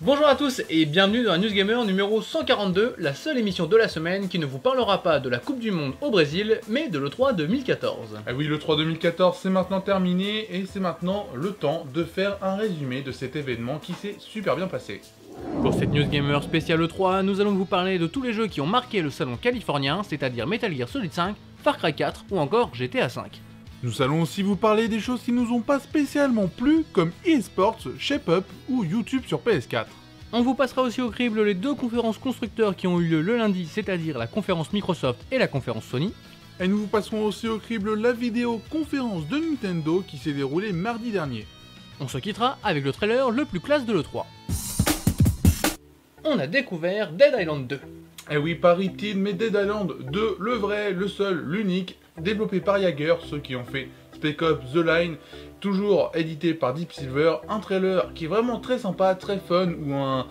Bonjour à tous et bienvenue dans la News Gamer numéro 142, la seule émission de la semaine qui ne vous parlera pas de la Coupe du Monde au Brésil, mais de l'E3 2014. Ah oui, l'E3 2014 c'est maintenant terminé et c'est maintenant le temps de faire un résumé de cet événement qui s'est super bien passé. Pour cette News Gamer spéciale E3, nous allons vous parler de tous les jeux qui ont marqué le salon californien, c'est-à-dire Metal Gear Solid 5, Far Cry 4 ou encore GTA 5. Nous allons aussi vous parler des choses qui nous ont pas spécialement plu, comme eSports, Shape Up ou YouTube sur PS4. On vous passera aussi au crible les deux conférences constructeurs qui ont eu lieu le lundi, c'est-à-dire la conférence Microsoft et la conférence Sony. Et nous vous passerons aussi au crible la vidéo conférence de Nintendo qui s'est déroulée mardi dernier. On se quittera avec le trailer le plus classe de l'E3. On a découvert Dead Island 2. Et oui, paraît-il, mais Dead Island 2, le vrai, le seul, l'unique, développé par Yager, ceux qui ont fait Spec Ops The Line, toujours édité par Deep Silver, un trailer qui est vraiment très sympa, très fun, où un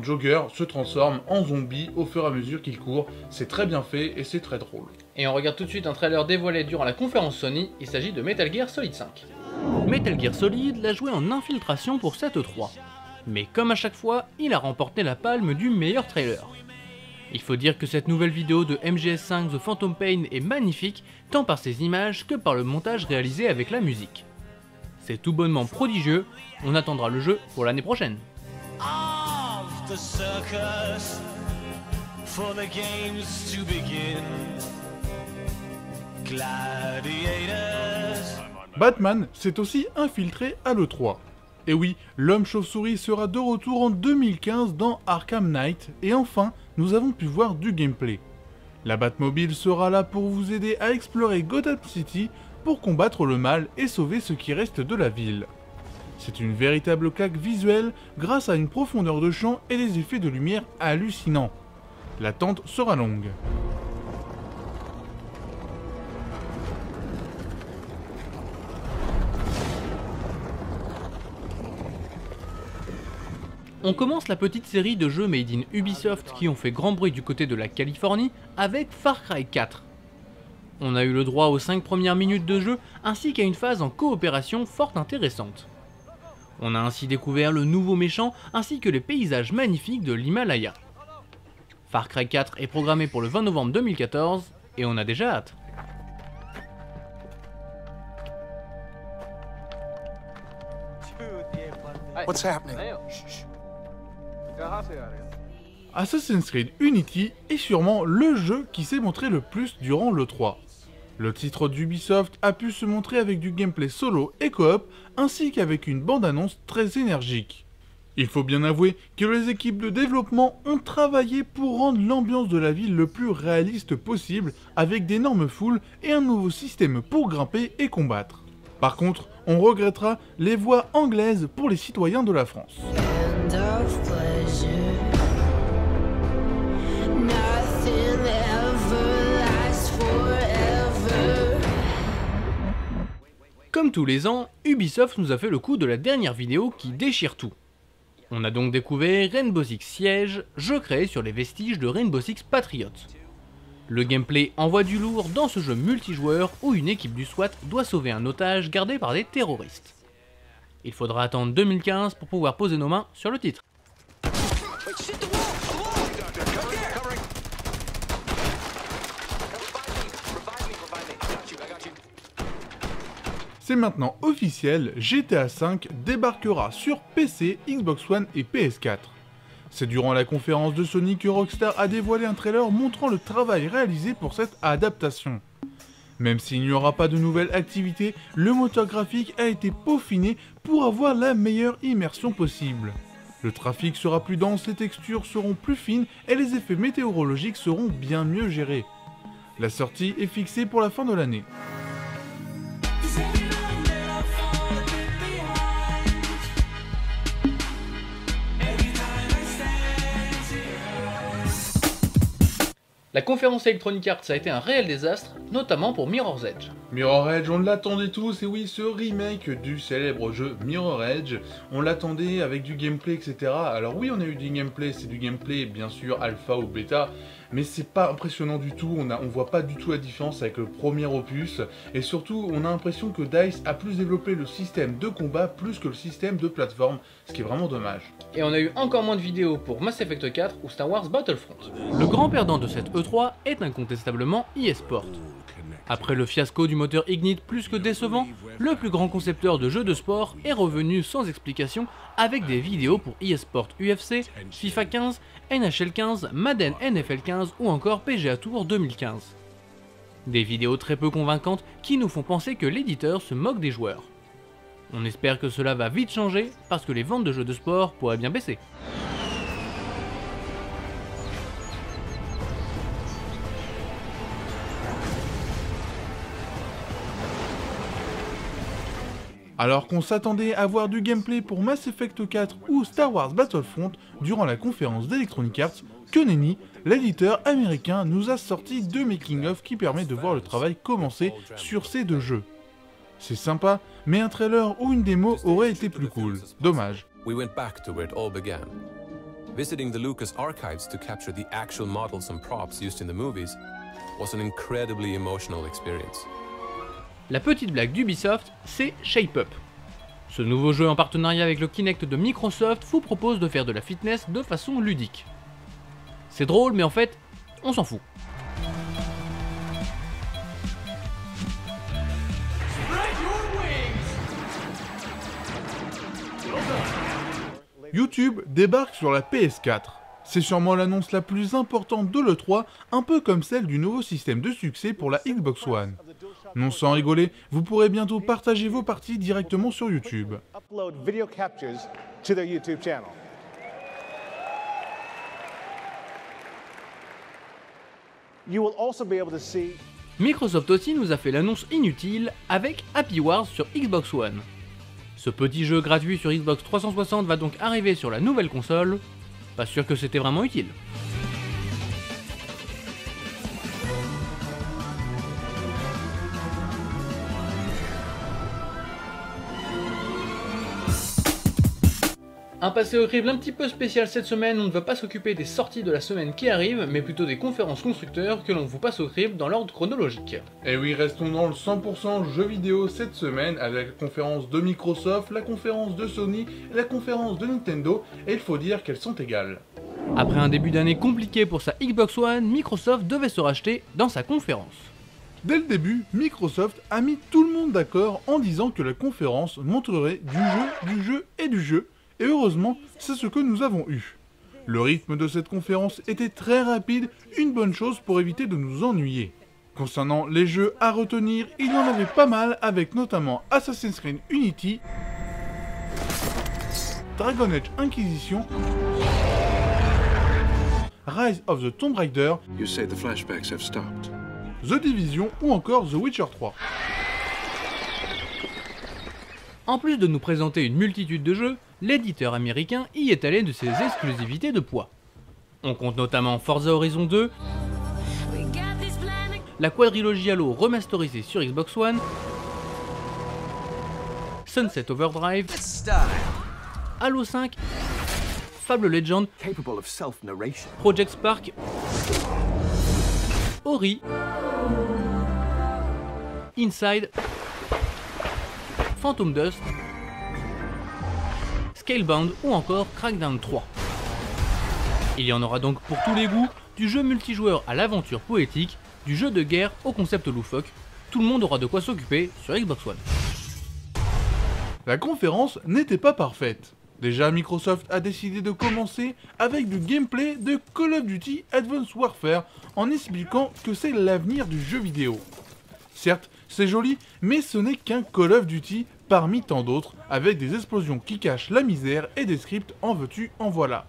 jogger se transforme en zombie au fur et à mesure qu'il court. C'est très bien fait et c'est très drôle. Et on regarde tout de suite un trailer dévoilé durant la conférence Sony, il s'agit de Metal Gear Solid 5. Metal Gear Solid l'a joué en infiltration pour cette E3. Mais comme à chaque fois, il a remporté la palme du meilleur trailer. Il faut dire que cette nouvelle vidéo de MGS5 The Phantom Pain est magnifique, tant par ses images que par le montage réalisé avec la musique. C'est tout bonnement prodigieux, on attendra le jeu pour l'année prochaine. Batman s'est aussi infiltré à l'E3. Et oui, l'homme chauve-souris sera de retour en 2015 dans Arkham Knight, et enfin, nous avons pu voir du gameplay. La Batmobile sera là pour vous aider à explorer Gotham City pour combattre le mal et sauver ce qui reste de la ville. C'est une véritable claque visuelle grâce à une profondeur de champ et des effets de lumière hallucinants. L'attente sera longue. On commence la petite série de jeux made in Ubisoft qui ont fait grand bruit du côté de la Californie avec Far Cry 4. On a eu le droit aux 5 premières minutes de jeu ainsi qu'à une phase en coopération fort intéressante. On a ainsi découvert le nouveau méchant ainsi que les paysages magnifiques de l'Himalaya. Far Cry 4 est programmé pour le 20 novembre 2014 et on a déjà hâte. What's happening? Assassin's Creed Unity est sûrement le jeu qui s'est montré le plus durant l'E3. Le titre d'Ubisoft a pu se montrer avec du gameplay solo et coop, ainsi qu'avec une bande-annonce très énergique. Il faut bien avouer que les équipes de développement ont travaillé pour rendre l'ambiance de la ville le plus réaliste possible, avec d'énormes foules et un nouveau système pour grimper et combattre. Par contre, on regrettera les voix anglaises pour les citoyens de la France. Comme tous les ans, Ubisoft nous a fait le coup de la dernière vidéo qui déchire tout. On a donc découvert Rainbow Six Siege, jeu créé sur les vestiges de Rainbow Six Patriot. Le gameplay envoie du lourd dans ce jeu multijoueur où une équipe du SWAT doit sauver un otage gardé par des terroristes. Il faudra attendre 2015 pour pouvoir poser nos mains sur le titre. C'est maintenant officiel, GTA V débarquera sur PC, Xbox One et PS4. C'est durant la conférence de Sony que Rockstar a dévoilé un trailer montrant le travail réalisé pour cette adaptation. Même s'il n'y aura pas de nouvelles activités, le moteur graphique a été peaufiné pour avoir la meilleure immersion possible. Le trafic sera plus dense, les textures seront plus fines et les effets météorologiques seront bien mieux gérés. La sortie est fixée pour la fin de l'année. La conférence Electronic Arts a été un réel désastre, notamment pour Mirror's Edge. Mirror's Edge, on l'attendait tous, et oui, ce remake du célèbre jeu Mirror's Edge, on l'attendait avec du gameplay, etc. Alors oui, on a eu du gameplay, c'est du gameplay bien sûr alpha ou bêta, mais c'est pas impressionnant du tout, on voit pas du tout la différence avec le premier opus, et surtout on a l'impression que DICE a plus développé le système de combat plus que le système de plateforme, ce qui est vraiment dommage. Et on a eu encore moins de vidéos pour Mass Effect 4 ou Star Wars Battlefront. Le grand perdant de cette E3 est incontestablement eSport. Après le fiasco du moteur Ignite plus que décevant, le plus grand concepteur de jeux de sport est revenu sans explication avec des vidéos pour eSport UFC, FIFA 15, NHL 15, Madden NFL 15 ou encore PGA Tour 2015. Des vidéos très peu convaincantes qui nous font penser que l'éditeur se moque des joueurs. On espère que cela va vite changer parce que les ventes de jeux de sport pourraient bien baisser. Alors qu'on s'attendait à voir du gameplay pour Mass Effect 4 ou Star Wars Battlefront durant la conférence d'Electronic Arts, que nenni, l'éditeur américain nous a sorti deux making-of qui permettent de voir le travail commencer sur ces deux jeux. C'est sympa, mais un trailer ou une démo aurait été plus cool. Dommage. We went back to where it all began. Visiting the Lucas archives to capture the actual models and props used in the movies was an incredibly emotional experience. La petite blague d'Ubisoft, c'est Shape Up. Ce nouveau jeu en partenariat avec le Kinect de Microsoft vous propose de faire de la fitness de façon ludique. C'est drôle, mais en fait, on s'en fout. YouTube débarque sur la PS4. C'est sûrement l'annonce la plus importante de l'E3, un peu comme celle du nouveau système de succès pour la Xbox One. Non sans rigoler, vous pourrez bientôt partager vos parties directement sur YouTube. Microsoft aussi nous a fait l'annonce inutile avec Happy Wars sur Xbox One. Ce petit jeu gratuit sur Xbox 360 va donc arriver sur la nouvelle console. Pas sûr que c'était vraiment utile. Un passé au crible un petit peu spécial cette semaine, on ne va pas s'occuper des sorties de la semaine qui arrive, mais plutôt des conférences constructeurs que l'on vous passe au crible dans l'ordre chronologique. Et oui, restons dans le 100% jeux vidéo cette semaine avec la conférence de Microsoft, la conférence de Sony, la conférence de Nintendo, et il faut dire qu'elles sont égales. Après un début d'année compliqué pour sa Xbox One, Microsoft devait se racheter dans sa conférence. Dès le début, Microsoft a mis tout le monde d'accord en disant que la conférence montrerait du jeu et du jeu, et heureusement, c'est ce que nous avons eu. Le rythme de cette conférence était très rapide, une bonne chose pour éviter de nous ennuyer. Concernant les jeux à retenir, il y en avait pas mal avec notamment Assassin's Creed Unity, Dragon Age Inquisition, Rise of the Tomb Raider, The Division ou encore The Witcher 3. En plus de nous présenter une multitude de jeux, l'éditeur américain y est allé de ses exclusivités de poids. On compte notamment Forza Horizon 2, la quadrilogie Halo remasterisée sur Xbox One, Sunset Overdrive, Halo 5, Fable Legends, Project Spark, Ori, Inside, Phantom Dust, Scalebound ou encore Crackdown 3. Il y en aura donc pour tous les goûts, du jeu multijoueur à l'aventure poétique, du jeu de guerre au concept loufoque, tout le monde aura de quoi s'occuper sur Xbox One. La conférence n'était pas parfaite. Déjà, Microsoft a décidé de commencer avec du gameplay de Call of Duty Advanced Warfare en expliquant que c'est l'avenir du jeu vidéo. Certes, c'est joli, mais ce n'est qu'un Call of Duty parmi tant d'autres, avec des explosions qui cachent la misère et des scripts en veux-tu, en voilà.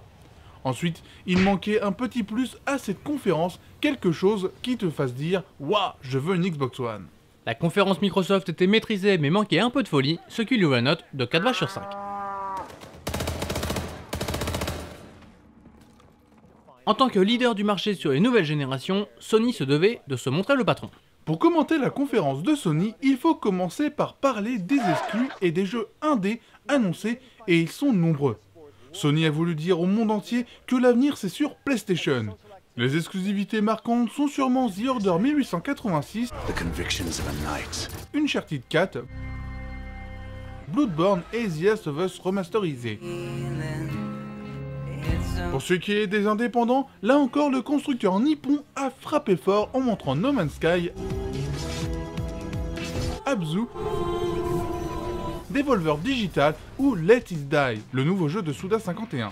Ensuite, il manquait un petit plus à cette conférence, quelque chose qui te fasse dire « Waouh, je veux une Xbox One ». La conférence Microsoft était maîtrisée mais manquait un peu de folie, ce qui lui vaut la note de 4 sur 5. En tant que leader du marché sur les nouvelles générations, Sony se devait de se montrer le patron. Pour commenter la conférence de Sony, il faut commencer par parler des exclus et des jeux indés annoncés, et ils sont nombreux. Sony a voulu dire au monde entier que l'avenir c'est sur PlayStation. Les exclusivités marquantes sont sûrement The Order 1886, Uncharted 4, Bloodborne et The Last of Us remasterisé. Pour ce qui est des indépendants, là encore le constructeur nippon a frappé fort en montrant No Man's Sky, Abzu, Devolver Digital ou Let It Die, le nouveau jeu de Suda 51.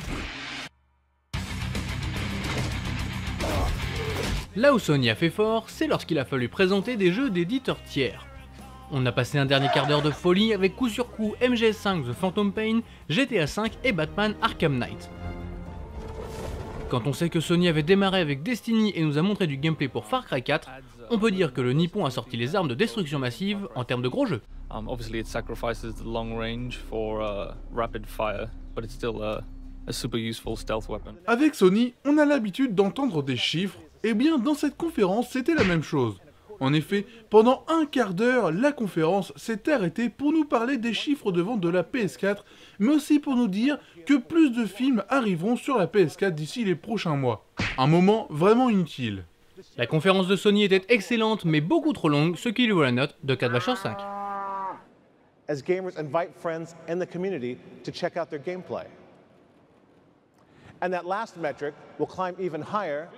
Là où Sony a fait fort, c'est lorsqu'il a fallu présenter des jeux d'éditeurs tiers. On a passé un dernier quart d'heure de folie avec coup sur coup MGS5 The Phantom Pain, GTA V et Batman Arkham Knight. Quand on sait que Sony avait démarré avec Destiny et nous a montré du gameplay pour Far Cry 4, on peut dire que le Nippon a sorti les armes de destruction massive en termes de gros jeux. Obviously it sacrifices the long range for rapid fire, but it's still a super useful stealth weapon. Avec Sony, on a l'habitude d'entendre des chiffres, et bien dans cette conférence c'était la même chose. En effet, pendant un quart d'heure, la conférence s'est arrêtée pour nous parler des chiffres de vente de la PS4, mais aussi pour nous dire que plus de films arriveront sur la PS4 d'ici les prochains mois. Un moment vraiment inutile. La conférence de Sony était excellente, mais beaucoup trop longue, ce qui lui vaut la note de 4/5. As gamers invite friends and the community to check out their gameplay. And that last metric will climb even higher.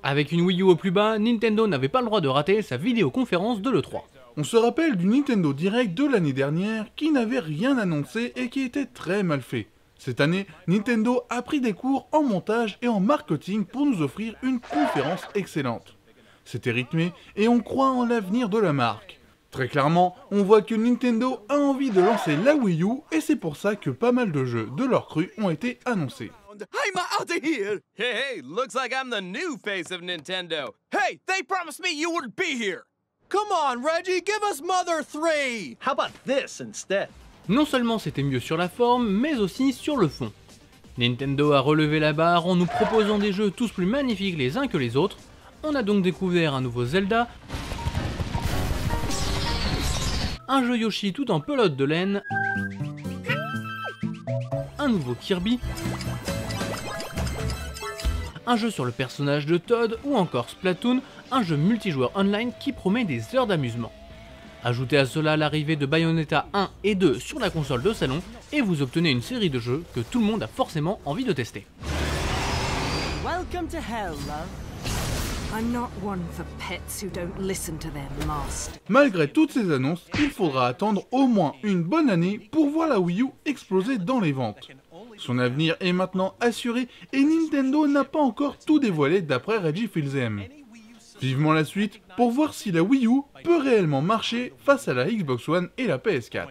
Avec une Wii U au plus bas, Nintendo n'avait pas le droit de rater sa vidéoconférence de l'E3. On se rappelle du Nintendo Direct de l'année dernière qui n'avait rien annoncé et qui était très mal fait. Cette année, Nintendo a pris des cours en montage et en marketing pour nous offrir une conférence excellente. C'était rythmé et on croit en l'avenir de la marque. Très clairement, on voit que Nintendo a envie de lancer la Wii U et c'est pour ça que pas mal de jeux de leur cru ont été annoncés. I'm out of here! Hey, looks like I'm the new face of Nintendo. Hey, they promised me you wouldn't be here! Come on, Reggie, give us Mother 3! How about this instead? Non seulement c'était mieux sur la forme, mais aussi sur le fond. Nintendo a relevé la barre en nous proposant des jeux tous plus magnifiques les uns que les autres. On a donc découvert un nouveau Zelda, un jeu Yoshi tout en pelote de laine, un nouveau Kirby, un jeu sur le personnage de Toad ou encore Splatoon, un jeu multijoueur online qui promet des heures d'amusement. Ajoutez à cela l'arrivée de Bayonetta 1 et 2 sur la console de salon et vous obtenez une série de jeux que tout le monde a forcément envie de tester. Welcome to hell, love. I'm not one for pets who don't listen to their master. Malgré toutes ces annonces, il faudra attendre au moins une bonne année pour voir la Wii U exploser dans les ventes. Son avenir est maintenant assuré et Nintendo n'a pas encore tout dévoilé d'après Reggie Fils-Aime. Vivement la suite pour voir si la Wii U peut réellement marcher face à la Xbox One et la PS4.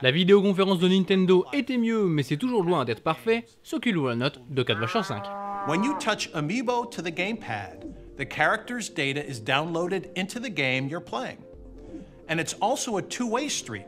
La vidéoconférence de Nintendo était mieux, mais c'est toujours loin d'être parfait, ce qui lui vaut la note de 4/5. When you touch Amiibo to the gamepad, the character's data is downloaded into the game you're playing. And it's also a two-way street.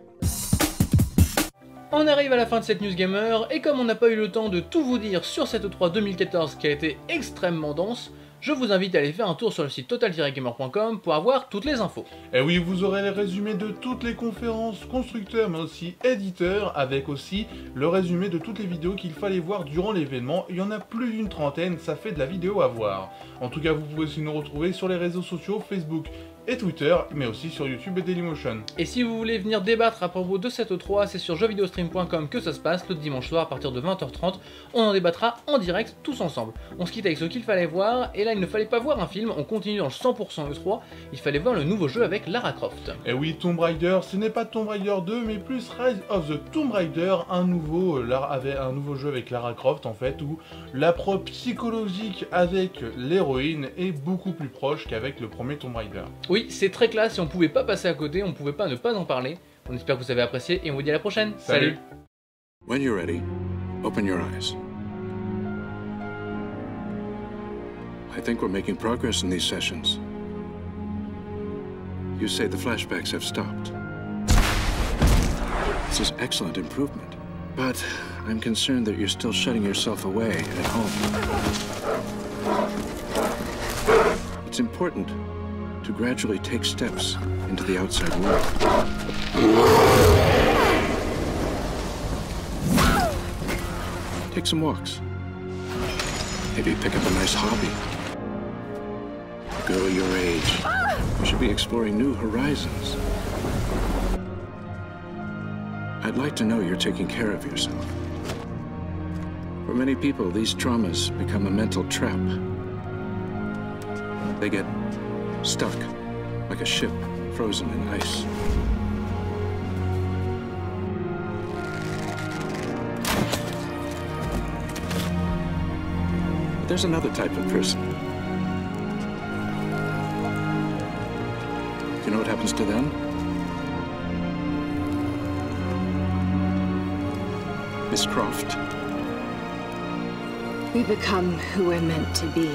On arrive à la fin de cette News Gamer, et comme on n'a pas eu le temps de tout vous dire sur cette E3 2014 qui a été extrêmement dense, je vous invite à aller faire un tour sur le site total-gamer.com pour avoir toutes les infos. Et oui, vous aurez les résumés de toutes les conférences constructeurs mais aussi éditeurs, avec aussi le résumé de toutes les vidéos qu'il fallait voir durant l'événement. Il y en a plus d'une trentaine, ça fait de la vidéo à voir. En tout cas, vous pouvez aussi nous retrouver sur les réseaux sociaux, Facebook et Twitter, mais aussi sur YouTube et Dailymotion. Et si vous voulez venir débattre à propos de cette E3, c'est sur jeuxvideostream.com que ça se passe, le dimanche soir à partir de 20h30. On en débattra en direct, tous ensemble. On se quitte avec ce qu'il fallait voir, et là il ne fallait pas voir un film, on continue dans le 100% E3, il fallait voir le nouveau jeu avec Lara Croft. Et oui, Tomb Raider, ce n'est pas Tomb Raider 2, mais plus Rise of the Tomb Raider, un nouveau jeu avec Lara Croft en fait, où l'approche psychologique avec l'héroïne est beaucoup plus proche qu'avec le premier Tomb Raider. Oui, c'est très classe et on pouvait pas passer à côté, on pouvait pas ne pas en parler. On espère que vous avez apprécié et on vous dit à la prochaine. Salut. When you're ready, open your eyes. I think we're making progress in these sessions. You say the flashbacks have stopped. This is excellent improvement. But I'm concerned that you're still shutting yourself away at home. It's important to gradually take steps into the outside world. Take some walks. Maybe pick up a nice hobby. girl your age. You should be exploring new horizons. I'd like to know you're taking care of yourself. For many people, these traumas become a mental trap. They get stuck, like a ship frozen in ice. But there's another type of person. Do you know what happens to them? Miss Croft. We become who we're meant to be.